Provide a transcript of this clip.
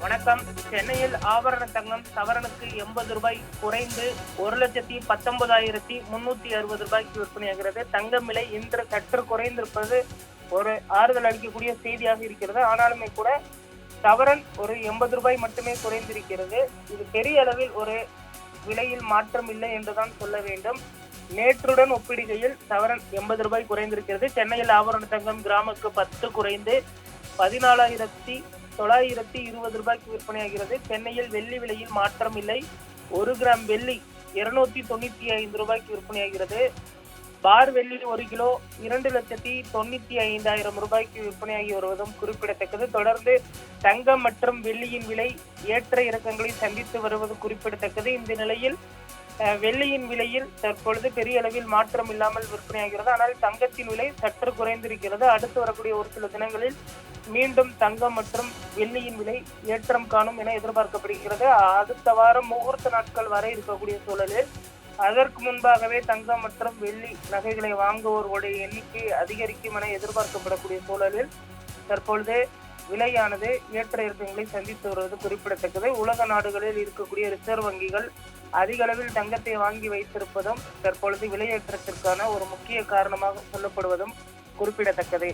வணக்கம். சென்னையில் ஆபரண தங்கம் சவரனுக்கு 80 ரூபாய் குறைந்து 1,19,360 ரூபாய்க்கு விற்பனையாகிறது. தங்கம் விலை இன்று சற்று குறைந்திருப்பது ஒரு ஆறுதல் அளிக்கக்கூடிய செய்தியாக இருக்கிறது. ஆனாலுமே கூட சவரன் ஒரு 80 ரூபாய் மட்டுமே குறைந்திருக்கிறது. இது பெரிய அளவில் ஒரு விலையில் மாற்றம் இல்லை என்றுதான் சொல்ல வேண்டும். நேற்றுடன் ஒப்பிடுகையில் சவரன் 80 ரூபாய் குறைந்திருக்கிறது. சென்னையில் ஆபரண தங்கம் கிராமுக்கு 10 குறைந்து 14,920 ரூபாய்க்கு விற்பனையாகிறது. சென்னையில் வெள்ளி விலையில் மாற்றம் இல்லை. 1 கிராம் வெள்ளி 295 ரூபாய்க்கு விற்பனையாகிறது. பார் வெள்ளி 1 கிலோ 2,95,000 ரூபாய்க்கு விற்பனையாகி வருவதும் குறிப்பிடத்தக்கது. தொடர்ந்து தங்கம் மற்றும் வெள்ளியின் விலை ஏற்ற இறக்கங்களை சந்தித்து வருவது குறிப்பிடத்தக்கது. இந்த நிலையில் வெள்ளியின் விலையில் தற்பொழுது பெரிய அளவில் மாற்றம் இல்லாமல் விற்பனையாகிறது. ஆனால் தங்கத்தின் விலை சற்று குறைந்திருக்கிறது. அடுத்து வரக்கூடிய ஒரு சில தினங்களில் மீண்டும் தங்கம் மற்றும் வெள்ளியின் விலை ஏற்றம் காணும் என எதிர்பார்க்கப்படுகிறது. அடுத்த வாரம் முகூர்த்த நாட்கள் வரை இருக்கக்கூடிய சூழலில் அதற்கு முன்பாகவே தங்கம் மற்றும் வெள்ளி நகைகளை வாங்குவோர்களுடைய எண்ணிக்கை அதிகரிக்கும் என எதிர்பார்க்கப்படக்கூடிய சூழலில் தற்பொழுது விலையானது ஏற்ற இறக்கங்களை சந்தித்து வருவது குறிப்பிடத்தக்கது. உலக நாடுகளில் இருக்கக்கூடிய ரிசர்வ் வங்கிகள் அதிக அளவில் தங்கத்தை வாங்கி வைத்திருப்பதும் தற்பொழுது விலையேற்றத்திற்கான ஒரு முக்கிய காரணமாக சொல்லப்படுவதும் குறிப்பிடத்தக்கது.